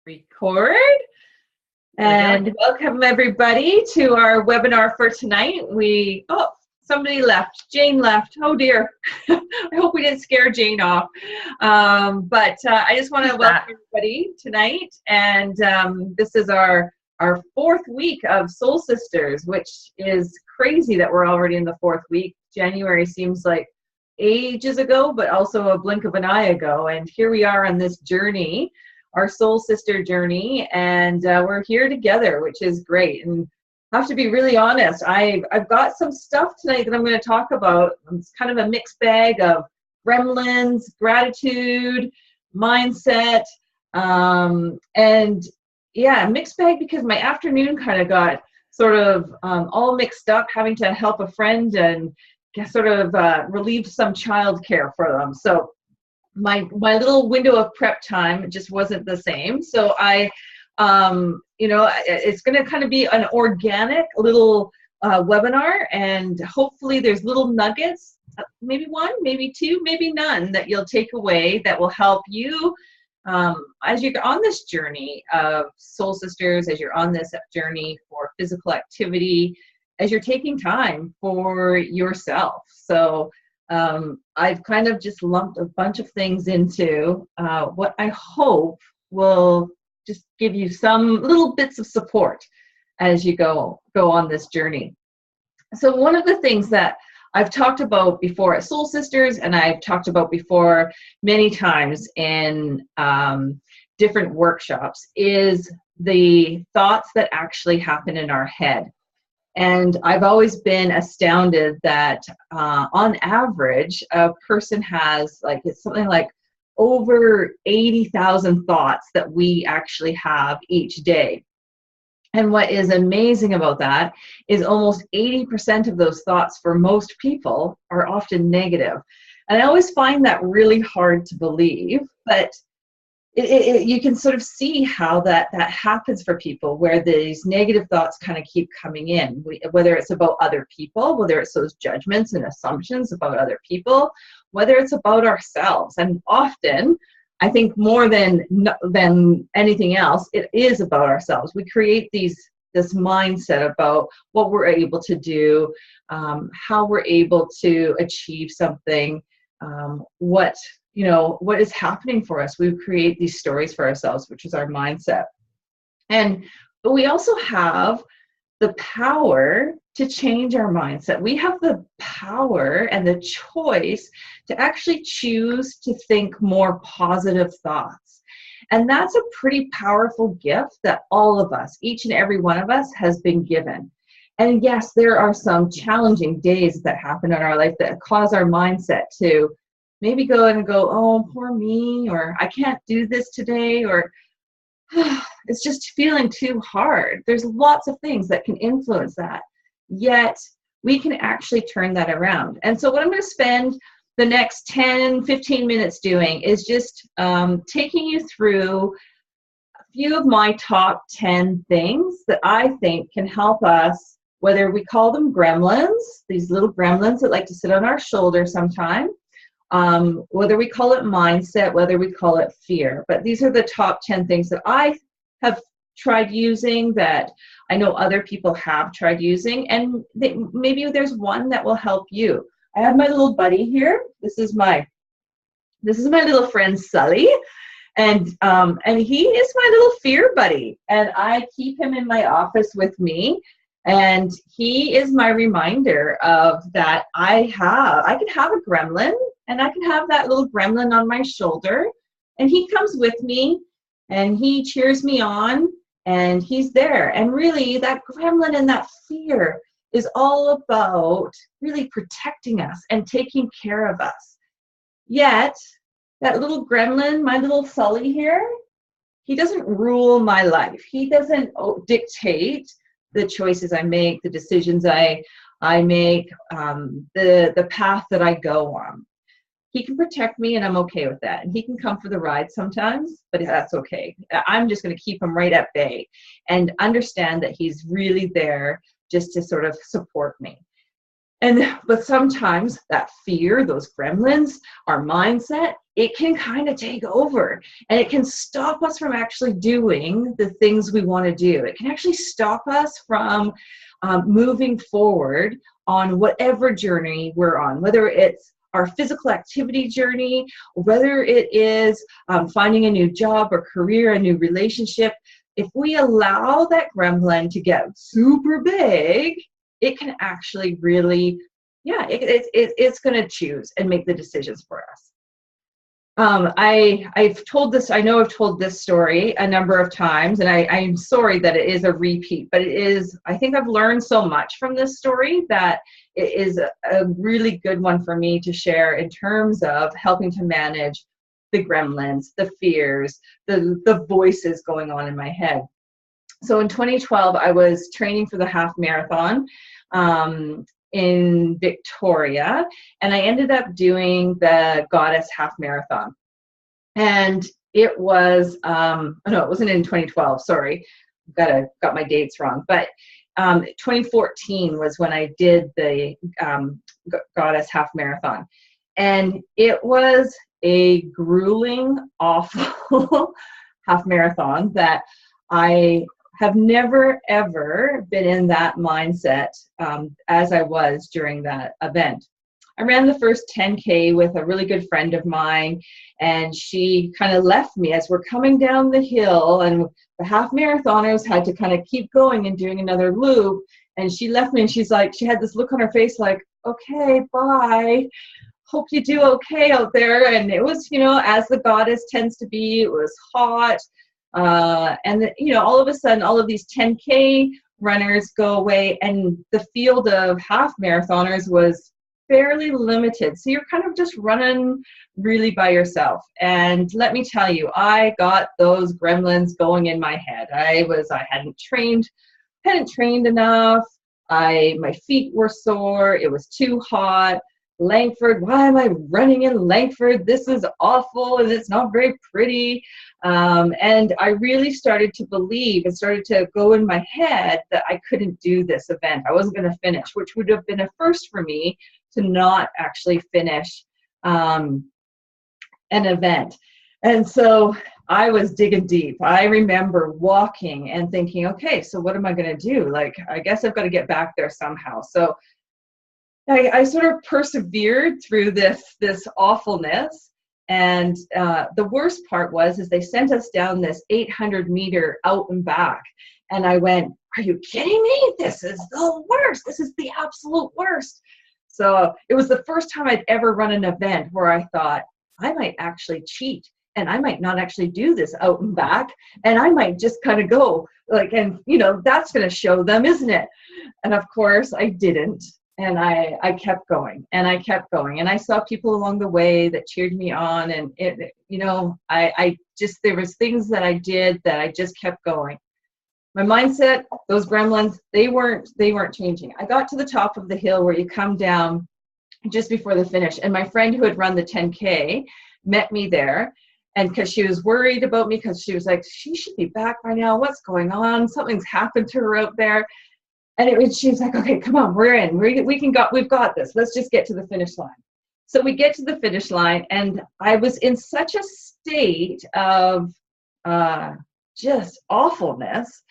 Record. And welcome everybody to our webinar for tonight. Somebody left. Jane left. Oh dear. I hope we didn't scare Jane off. I just want to welcome everybody tonight. And this is our fourth week of Soul Sisters, which is crazy that we're already in the fourth week. January seems like ages ago, but also a blink of an eye ago. And here we are on this journey, our Soul Sister journey, and we're here together, which is great. And I have to be really honest, I've got some stuff tonight that I'm going to talk about. It's kind of a mixed bag of gremlins, gratitude, mindset, and yeah, mixed bag because my afternoon kind of got sort of all mixed up, having to help a friend and sort of relieve some childcare for them. So my little window of prep time just wasn't the same. So it's going to kind of be an organic little webinar, and hopefully there's little nuggets, maybe one, maybe two, maybe none, that you'll take away that will help you as you're on this journey of Soul Sisters, as you're on this journey for physical activity, as you're taking time for yourself. So I've kind of just lumped a bunch of things into what I hope will just give you some little bits of support as you go on this journey. So one of the things that I've talked about before at Soul Sisters, and I've talked about before many times in different workshops, is the thoughts that actually happen in our head. And I've always been astounded that on average, a person has it's something like over 80,000 thoughts that we actually have each day. And what is amazing about that is almost 80% of those thoughts for most people are often negative. And I always find that really hard to believe, but you can sort of see how that happens for people, where these negative thoughts kind of keep coming in, whether it's about other people, whether it's those judgments and assumptions about other people, whether it's about ourselves. And often, I think more than anything else, it is about ourselves. We create this mindset about what we're able to do, how we're able to achieve something, what is happening for us. We create these stories for ourselves, which is our mindset. But we also have the power to change our mindset. We have the power and the choice to actually choose to think more positive thoughts. And that's a pretty powerful gift that all of us, each and every one of us, has been given. And yes, there are some challenging days that happen in our life that cause our mindset to maybe go, oh, poor me, or I can't do this today, or it's just feeling too hard. There's lots of things that can influence that. Yet we can actually turn that around. And so what I'm going to spend the next 10, 15 minutes doing is just taking you through a few of my top 10 things that I think can help us, whether we call them gremlins, these little gremlins that like to sit on our shoulder sometime, whether we call it mindset, whether we call it fear. But these are the top 10 things that I have tried using, that I know other people have tried using, and maybe there's one that will help you. I have my little buddy here. This is my little friend Sully, and he is my little fear buddy, and I keep him in my office with me. And he is my reminder of that I can have a gremlin, and I can have that little gremlin on my shoulder, and he comes with me and he cheers me on, and he's there. And really, that gremlin and that fear is all about really protecting us and taking care of us. Yet, that little gremlin, my little Sully here, he doesn't rule my life. He doesn't dictate the choices I make, the decisions I make, the path that I go on. He can protect me, and I'm okay with that. And he can come for the ride sometimes, but that's okay. I'm just going to keep him right at bay and understand that he's really there just to sort of support me. But sometimes that fear, those gremlins, our mindset, it can kind of take over, and it can stop us from actually doing the things we want to do. It can actually stop us from moving forward on whatever journey we're on, whether it's our physical activity journey, or whether it is finding a new job or career, a new relationship. If we allow that gremlin to get super big, it can actually really, it's going to choose and make the decisions for us. I've told this, I know I've told this story a number of times, and I'm sorry that it is a repeat, but it is, I think I've learned so much from this story that it is a really good one for me to share in terms of helping to manage the gremlins, the fears, the voices going on in my head. So in 2012, I was training for the half marathon in Victoria, and I ended up doing the Goddess half marathon. And it was, no, it wasn't in 2012, sorry, got my dates wrong, but 2014 was when I did the Goddess half marathon. And it was a grueling, awful half marathon that I have never, ever been in that mindset as I was during that event. I ran the first 10K with a really good friend of mine, and she kind of left me as we're coming down the hill, and the half marathoners had to kind of keep going and doing another loop, and she left me, and she's like, she had this look on her face like, okay, bye. Hope you do okay out there. And it was, you know, as the goddess tends to be, it was hot. And you know, all of a sudden, all of these 10K runners go away, and the field of half marathoners was fairly limited. So you're kind of just running really by yourself. And let me tell you, I got those gremlins going in my head. I hadn't trained enough. My feet were sore. It was too hot. Langford, why am I running in Langford? This is awful, and it's not very pretty. And I really started to believe and started to go in my head that I couldn't do this event. I wasn't going to finish, which would have been a first for me to not actually finish an event. And so I was digging deep. I remember walking and thinking, okay, so what am I going to do? Like, I guess I've got to get back there somehow. So I sort of persevered through this awfulness. And the worst part was they sent us down this 800-meter out and back. And I went, are you kidding me? This is the worst. This is the absolute worst. So it was the first time I'd ever run an event where I thought, I might actually cheat, and I might not actually do this out and back, and I might just kind of go like, and you know, that's going to show them, isn't it? And of course I didn't. And I kept going, and I kept going, and I saw people along the way that cheered me on, and it, you know, I just, there was things that I did that I just kept going. My mindset, those gremlins, they weren't changing. I got to the top of the hill where you come down just before the finish, and my friend who had run the 10K met me there, and because she was worried about me, because she was like, she should be back by now. What's going on? Something's happened to her out there. And she was like, okay, come on, we're in. We've got this. Let's just get to the finish line. So we get to the finish line, and I was in such a state of just awfulness.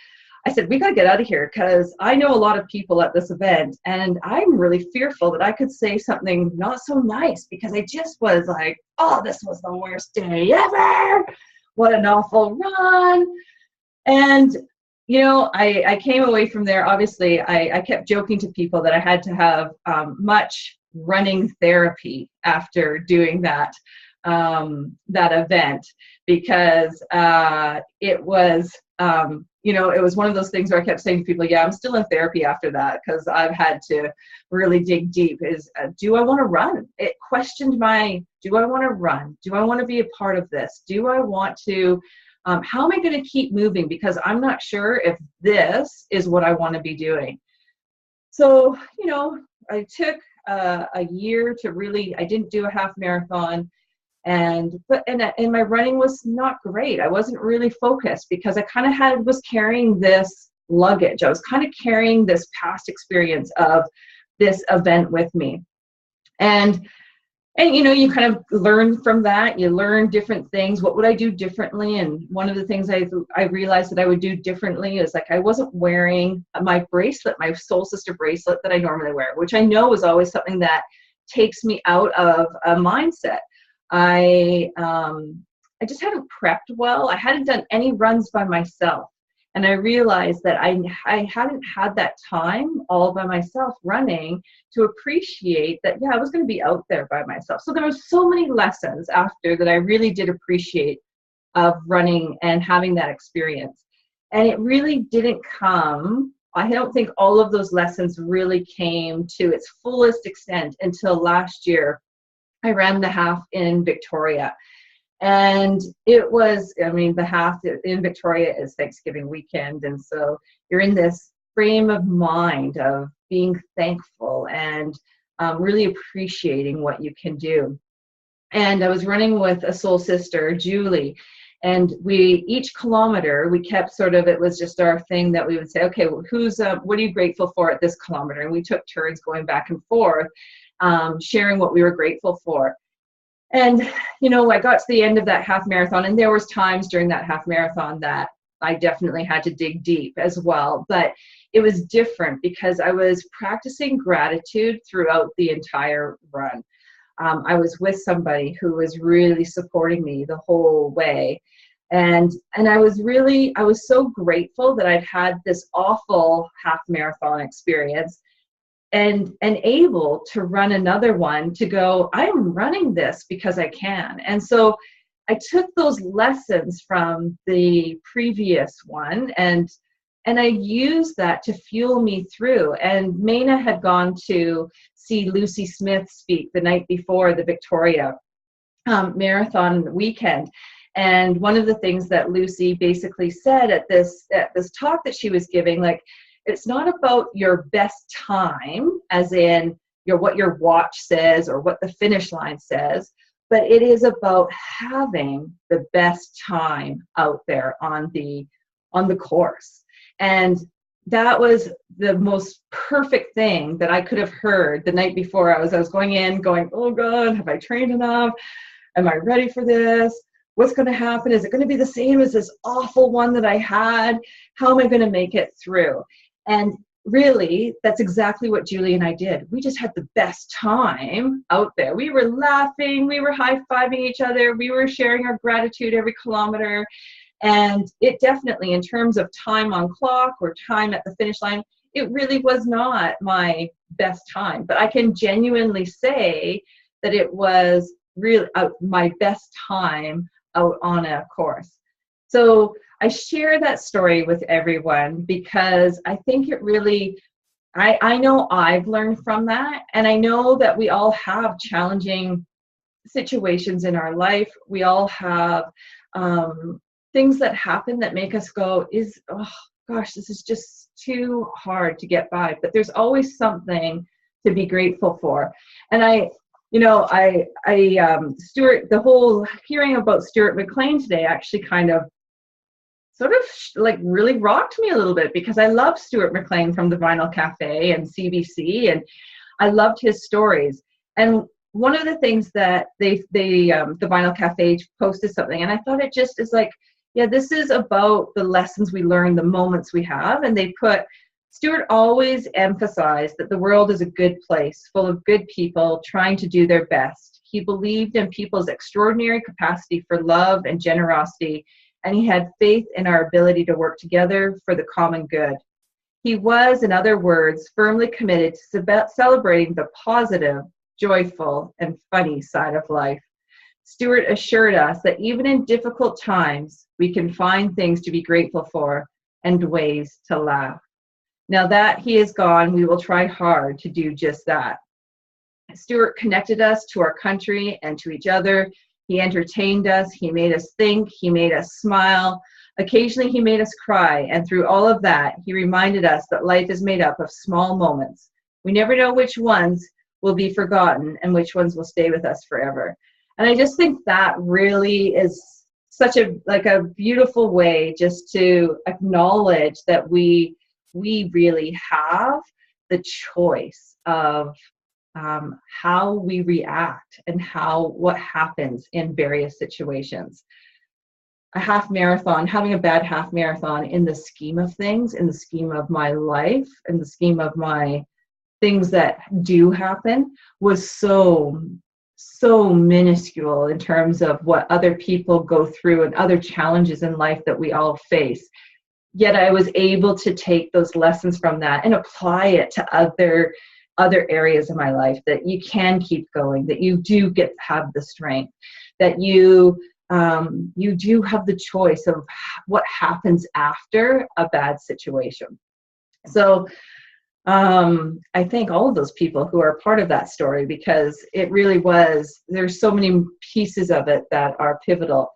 I said, we got to get out of here, because I know a lot of people at this event, and I'm really fearful that I could say something not so nice, because I just was like, oh, this was the worst day ever. What an awful run. And you know, I came away from there. Obviously, I kept joking to people that I had to have much running therapy after doing that event, because it was, you know, it was one of those things where I kept saying to people, yeah, I'm still in therapy after that, because I've had to really dig deep. Do I want to run? It questioned do I want to run? Do I want to be a part of this? Do I want to how am I going to keep moving? Because I'm not sure if this is what I want to be doing. So, you know, I took a year to really, I didn't do a half marathon, and my running was not great. I wasn't really focused, because I kind of was carrying this luggage. I was kind of carrying this past experience of this event with me. And And, you kind of learn from that. You learn different things. What would I do differently? And one of the things I realized that I would do differently is like I wasn't wearing my bracelet, my soul sister bracelet that I normally wear, which I know is always something that takes me out of a mindset. I just hadn't prepped well. I hadn't done any runs by myself. And I realized that I hadn't had that time all by myself running to appreciate that, yeah, I was going to be out there by myself. So there were so many lessons after that I really did appreciate of running and having that experience. And it really didn't come, I don't think all of those lessons really came to its fullest extent until last year. I ran the half in Victoria. And it was, the half in Victoria is Thanksgiving weekend. And so you're in this frame of mind of being thankful and really appreciating what you can do. And I was running with a soul sister, Julie. And each kilometer, we kept it was just our thing that we would say, okay, well, what are you grateful for at this kilometer? And we took turns going back and forth, sharing what we were grateful for. And, I got to the end of that half marathon, and there was times during that half marathon that I definitely had to dig deep as well. But it was different because I was practicing gratitude throughout the entire run. I was with somebody who was really supporting me the whole way. And I was so grateful that I'd had this awful half marathon experience and able to run another one to go, I'm running this because I can. And so I took those lessons from the previous one and I used that to fuel me through. And Maina had gone to see Lucy Smith speak the night before the Victoria marathon weekend. And one of the things that Lucy basically said at this talk that she was giving, like, it's not about your best time, as in what your watch says or what the finish line says, but it is about having the best time out there on the course. And that was the most perfect thing that I could have heard the night before. I was going in going, oh God, have I trained enough? Am I ready for this? What's going to happen? Is it going to be the same as this awful one that I had? How am I going to make it through? And really, that's exactly what Julie and I did. We just had the best time out there. We were laughing, we were high-fiving each other, we were sharing our gratitude every kilometer. And it definitely, in terms of time on clock or time at the finish line, it really was not my best time. But I can genuinely say that it was really my best time out on a course. So I share that story with everyone because I think it really, I know I've learned from that. And I know that we all have challenging situations in our life. We all have things that happen that make us go, oh gosh, this is just too hard to get by. But there's always something to be grateful for. And Stuart, the whole hearing about Stuart McLean today actually kind of really rocked me a little bit, because I love Stuart McLean from the Vinyl Cafe and CBC, and I loved his stories. And one of the things that the Vinyl Cafe posted something, and I thought it just is like, yeah, this is about the lessons we learn, the moments we have. And they put, Stuart always emphasized that the world is a good place, full of good people trying to do their best. He believed in people's extraordinary capacity for love and generosity, and he had faith in our ability to work together for the common good. He was, in other words, firmly committed to celebrating the positive, joyful, and funny side of life. Stuart assured us that even in difficult times, we can find things to be grateful for and ways to laugh. Now that he is gone, we will try hard to do just that. Stuart connected us to our country and to each other. He entertained us, he made us think, he made us smile. Occasionally he made us cry, and through all of that, he reminded us that life is made up of small moments. We never know which ones will be forgotten and which ones will stay with us forever. And I just think that really is such a beautiful way just to acknowledge that we really have the choice of how we react and what happens in various situations. A half marathon, having a bad half marathon in the scheme of things, in the scheme of my life, in the scheme of my things that do happen, was so minuscule in terms of what other people go through and other challenges in life that we all face. Yet I was able to take those lessons from that and apply it to other areas of my life, that you can keep going, that you do have the strength, that you do have the choice of what happens after a bad situation. So I thank all of those people who are part of that story, because it really was, there's so many pieces of it that are pivotal.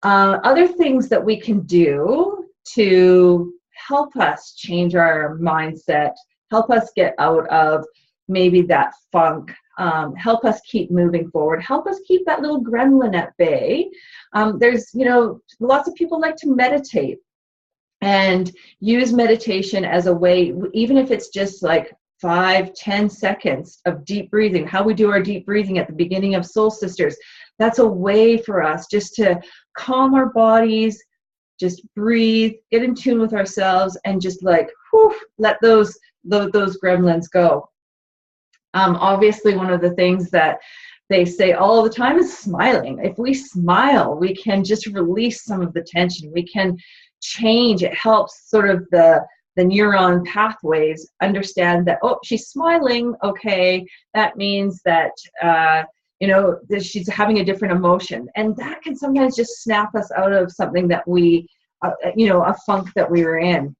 Other things that we can do to help us change our mindset, help us get out of maybe that funk, help us keep moving forward, help us keep that little gremlin at bay. There's, lots of people like to meditate and use meditation as a way, even if it's just like 5-10 seconds of deep breathing, how we do our deep breathing at the beginning of Soul Sisters. That's a way for us just to calm our bodies, just breathe, get in tune with ourselves, and just like, let those gremlins go. Obviously, one of the things that they say all the time is smiling. If we smile, we can just release some of the tension. We can change. It helps sort of the neuron pathways understand that, oh, she's smiling. Okay, that means that, that she's having a different emotion. And that can sometimes just snap us out of something that we, a funk that we were in.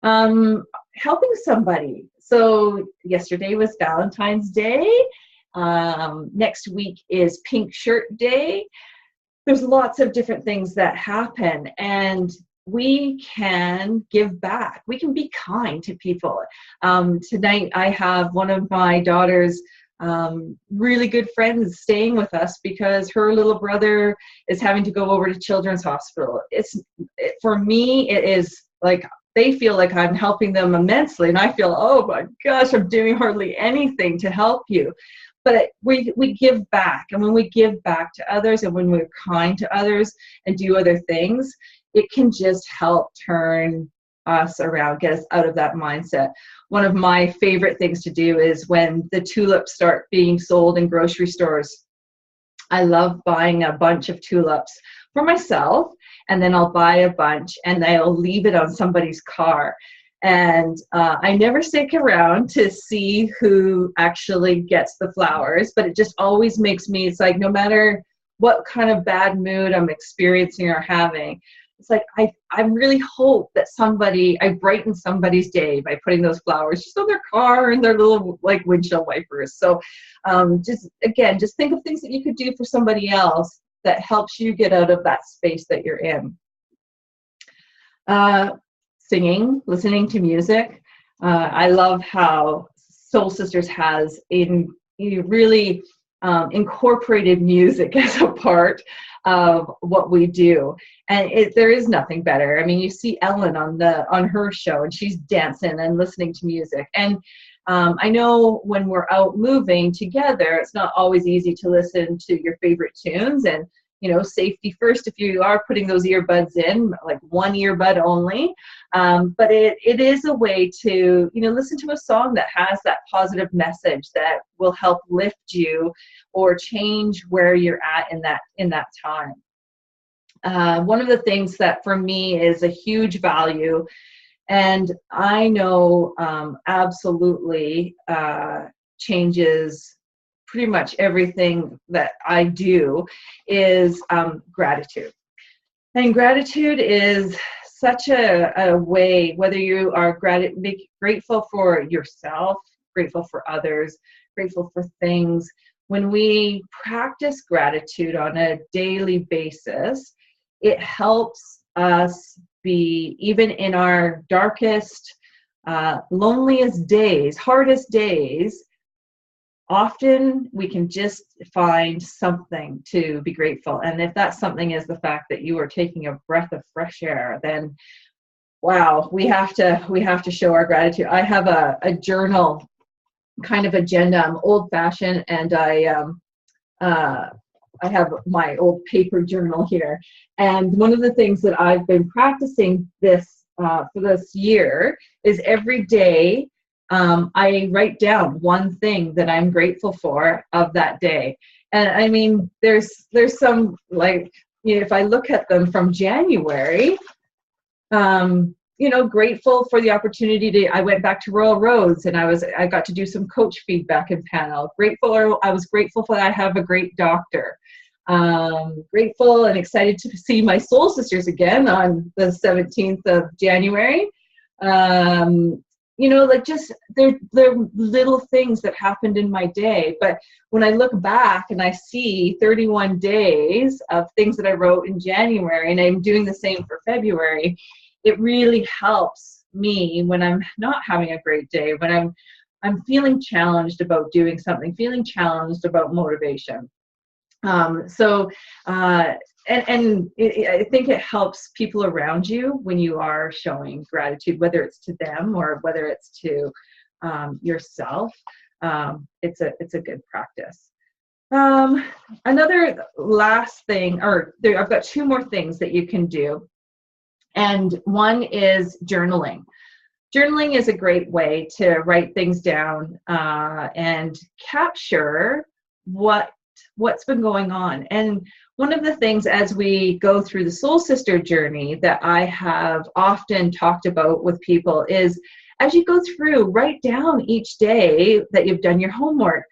Helping somebody. So yesterday was Valentine's Day. Next week is Pink Shirt Day. There's lots of different things that happen, and we can give back. We can be kind to people. Tonight I have one of my daughter's really good friends staying with us because her little brother is having to go over to Children's Hospital. For me, it is like, they feel like I'm helping them immensely, and I feel, oh my gosh, I'm doing hardly anything to help you. But we give back, and when we give back to others, and when we're kind to others and do other things, it can just help turn us around, get us out of that mindset. One of my favorite things to do is when the tulips start being sold in grocery stores. I love buying a bunch of tulips for myself, and then I'll buy a bunch and I'll leave it on somebody's car. And I never stick around to see who actually gets the flowers, but it just always makes me, it's like, no matter what kind of bad mood I'm experiencing or having, it's like, I really hope that I brighten somebody's day by putting those flowers just on their car and their little like windshield wipers. So just think of things that you could do for somebody else that helps you get out of that space that you're in. Singing, listening to music. I love how Soul Sisters has really incorporated music as a part of what we do, and there is nothing better. I mean, you see Ellen on her show, and she's dancing and listening to music. And I know when we're out moving together, it's not always easy to listen to your favorite tunes, and safety first if you are putting those earbuds in, like one earbud only. But it is a way to, listen to a song that has that positive message that will help lift you or change where you're at in that time. One of the things that for me is a huge value, and I know absolutely changes pretty much everything that I do, is gratitude. And gratitude is such a way, whether you are grateful for yourself, grateful for others, grateful for things. When we practice gratitude on a daily basis, it helps us be, even in our darkest, loneliest days, hardest days, often we can just find something to be grateful. And if that something is the fact that you are taking a breath of fresh air, then wow, we have to show our gratitude. I have a journal kind of agenda. I'm old-fashioned, and I have my old paper journal here. And one of the things that I've been practicing for this year is every day I write down one thing that I'm grateful for of that day. And I mean, there's some, like, you know, if I look at them from January, you know, grateful for the opportunity I went back to Royal Roads, and I got to do some coach feedback and panel. I was grateful for that I have a great doctor. Grateful and excited to see my soul sisters again on the 17th of January. You know, like, just they're little things that happened in my day. But when I look back and I see 31 days of things that I wrote in January, and I'm doing the same for February, it really helps me when I'm not having a great day, when I'm feeling challenged about doing something, feeling challenged about motivation. I think it helps people around you when you are showing gratitude, whether it's to them or whether it's to yourself. It's a good practice. Another last thing, I've got two more things that you can do. And one is journaling. Journaling is a great way to write things down and capture what's been going on. And one of the things as we go through the Soul Sister journey that I have often talked about with people is, as you go through, write down each day that you've done your homework.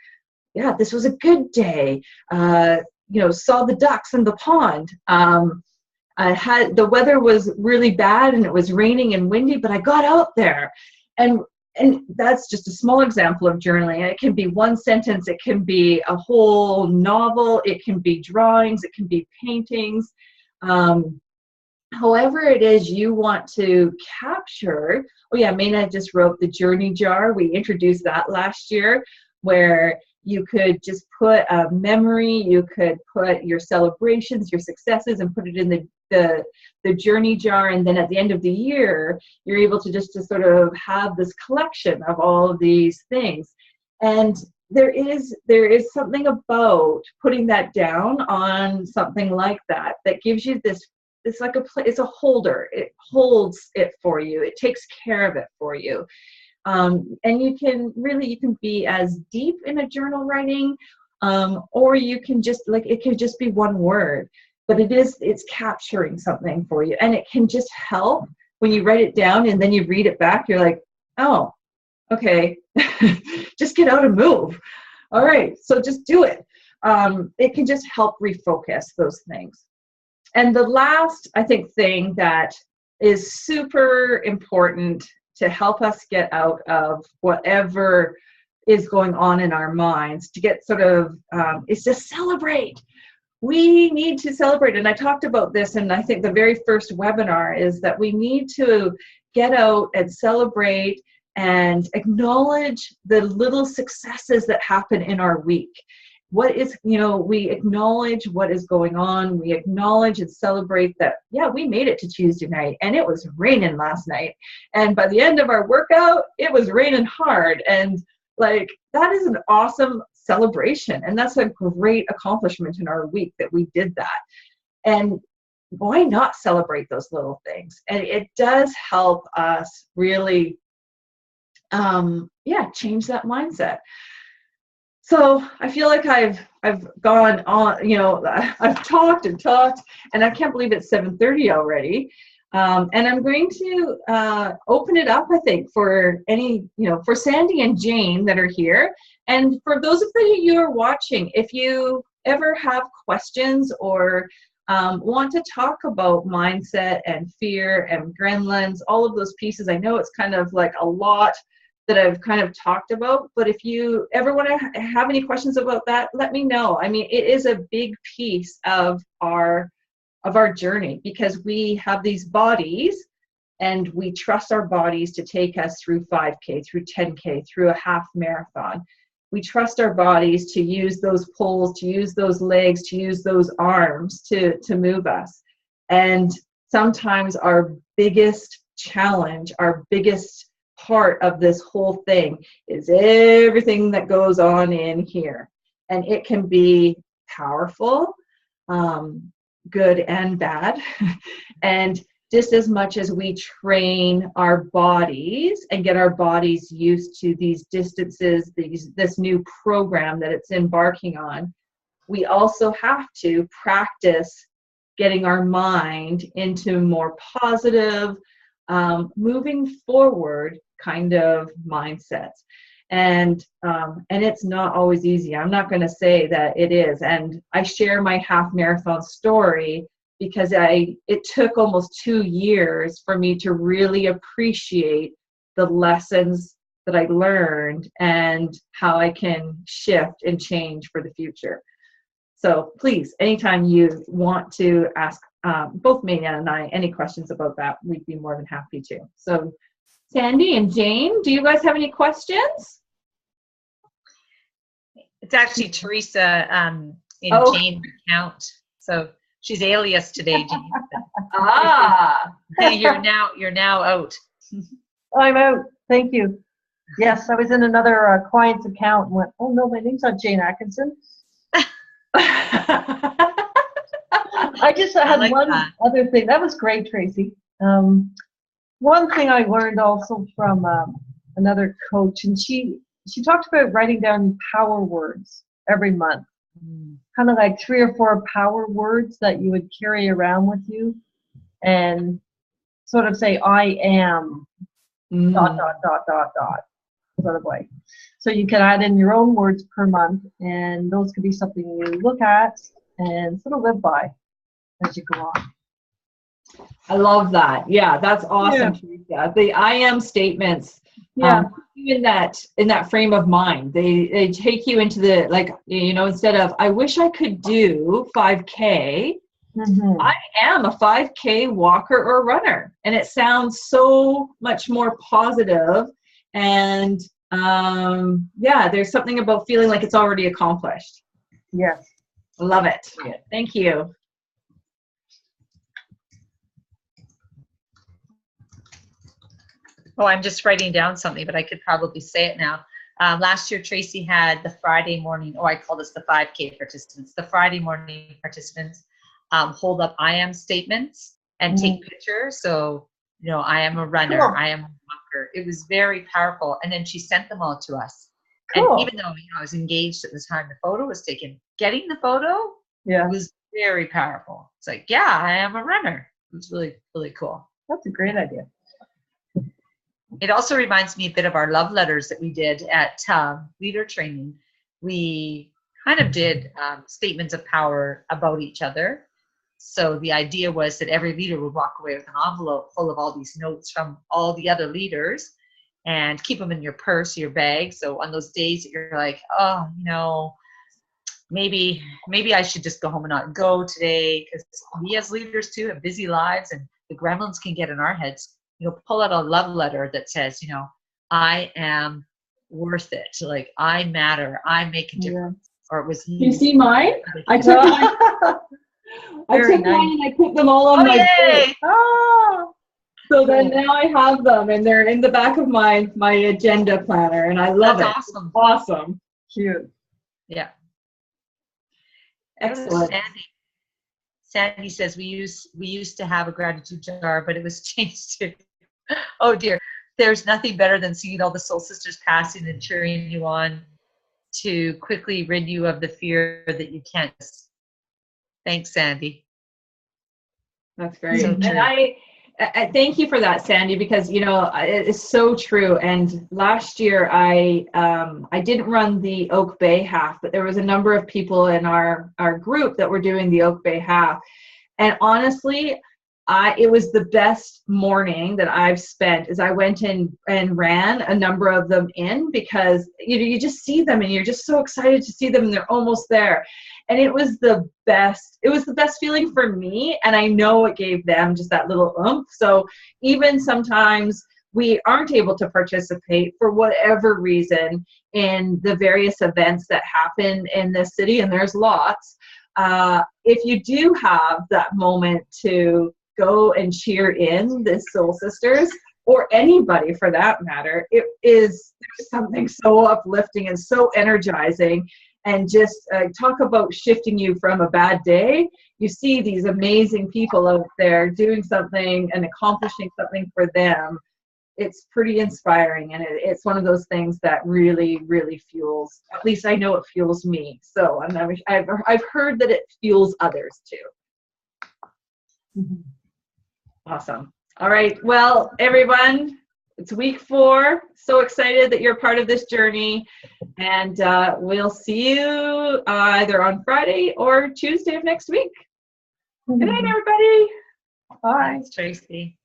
Yeah, this was a good day. You know, saw the ducks in the pond. The weather was really bad and it was raining and windy, but I got out there. And that's just a small example of journaling. It can be one sentence, it can be a whole novel, it can be drawings, it can be paintings. However it is you want to capture. Oh yeah, Maina just wrote the journey jar. We introduced that last year, where you could just put a memory, you could put your celebrations, your successes, and put it in the journey jar. And then at the end of the year, you're able to just to sort of have this collection of all of these things. And there is something about putting that down on something like that that gives you this. It's like it's a holder. It holds it for you. It takes care of it for you. And you can be as deep in a journal writing, or you can just, like, it could just be one word, but it's capturing something for you. And it can just help when you write it down and then you read it back, you're like, oh, okay, just get out and move. All right, so just do it. It can just help refocus those things. And the last, I think, thing that is super important to help us get out of whatever is going on in our minds, to get sort of, is to celebrate. We need to celebrate. And I talked about this, and I think the very first webinar is that we need to get out and celebrate and acknowledge the little successes that happen in our week. We acknowledge what is going on. We acknowledge and celebrate that, yeah, we made it to Tuesday night and it was raining last night. And by the end of our workout, it was raining hard. And like, that is an awesome celebration. And that's a great accomplishment in our week that we did that. And why not celebrate those little things? And it does help us really, change that mindset. So I feel like I've gone on, I've talked, and I can't believe it's 7:30 already. And I'm going to open it up, I think, for for Sandy and Jane that are here. And for those of you who are watching, if you ever have questions or want to talk about mindset and fear and gremlins, all of those pieces, I know it's kind of like a lot that I've kind of talked about, but if you ever want to have any questions about that, let me know. I mean, it is a big piece of our journey, because we have these bodies and we trust our bodies to take us through 5K, through 10K, through a half marathon. We trust our bodies to use those poles, to use those legs, to use those arms to move us. And sometimes our biggest challenge, our biggest part of this whole thing is everything that goes on in here. And it can be powerful, good and bad. And just as much as we train our bodies and get our bodies used to these distances, this new program that it's embarking on, we also have to practice getting our mind into more positive, moving forward kind of mindsets. And it's not always easy. I'm not going to say that it is. And I share my half marathon story because it took almost 2 years for me to really appreciate the lessons that I learned and how I can shift and change for the future. So please, anytime you want to ask both Mania and I any questions about that, we'd be more than happy to. So Sandy and Jane, do you guys have any questions? It's actually Teresa in Jane's account. So she's alias today, Jane. You're now out. I'm out. Thank you. Yes, I was in another client's account and went, oh no, my name's not Jane Atkinson. I just had like one other thing. That was great, Tracy. One thing I learned also from another coach, and she talked about writing down power words every month. Kind of like 3 or 4 power words that you would carry around with you and sort of say, I am, ... sort of way. So you can add in your own words per month, and those could be something you look at and sort of live by as you go on. I love that. Yeah, that's awesome, Teresa. The I am statements. Yeah. In that frame of mind, they take you into the, like, you know, instead of I wish I could do 5K, I am a 5K walker or runner, and it sounds so much more positive. And there's something about feeling like it's already accomplished. Yes, love it. Thank you. Oh, I'm just writing down something, but I could probably say it now. Last year, Tracy had the Friday morning, I call this the 5K participants. The Friday morning participants hold up I am statements and take pictures. So, you know, I am a runner, cool. I am a walker. It was very powerful. And then she sent them all to us. Cool. And even though, you know, I was engaged at the time the photo was taken, getting the photo was very powerful. It's like, yeah, I am a runner. It was really, really cool. That's a great idea. It also reminds me a bit of our love letters that we did at leader training. We kind of did statements of power about each other. So the idea was that every leader would walk away with an envelope full of all these notes from all the other leaders and keep them in your purse, your bag. So on those days that you're like, oh, you know, maybe I should just go home and not go today, because we as leaders too have busy lives and the gremlins can get in our heads. You know, pull out a love letter that says, you know, I am worth it. Like, I matter. I make a difference. Or it was. Can you see mine? I took mine. Mine and I put them all on my board. Oh. So then now I have them, and they're in the back of my agenda planner, and I love it. Awesome. Awesome. Cute. Yeah. Excellent. Sandy says we used to have a gratitude jar, but it was changed to, oh dear, there's nothing better than seeing all the soul sisters passing and cheering you on to quickly rid you of the fear that you can't. Thanks, Sandy. That's great. So and I thank you for that, Sandy, because, you know, it is so true. And last year I didn't run the Oak Bay half, but there was a number of people in our group that were doing the Oak Bay half. And honestly, it was the best morning that I've spent, as I went in and ran a number of them in, because, you know, you just see them and you're just so excited to see them and they're almost there. And it was the best. It was the best feeling for me. And I know it gave them just that little oomph. So even sometimes we aren't able to participate for whatever reason in the various events that happen in this city, and there's lots. If you do have that moment to go and cheer in the Soul Sisters, or anybody for that matter, there's something so uplifting and so energizing. And just talk about shifting you from a bad day. You see these amazing people out there doing something and accomplishing something for them. It's pretty inspiring, and it's one of those things that really, really fuels. At least I know it fuels me. So I've heard that it fuels others too. Mhm. Awesome. All right. Well, everyone, it's week 4. So excited that you're part of this journey. And we'll see you either on Friday or Tuesday of next week. Good night, everybody. Bye. Thanks, Tracy.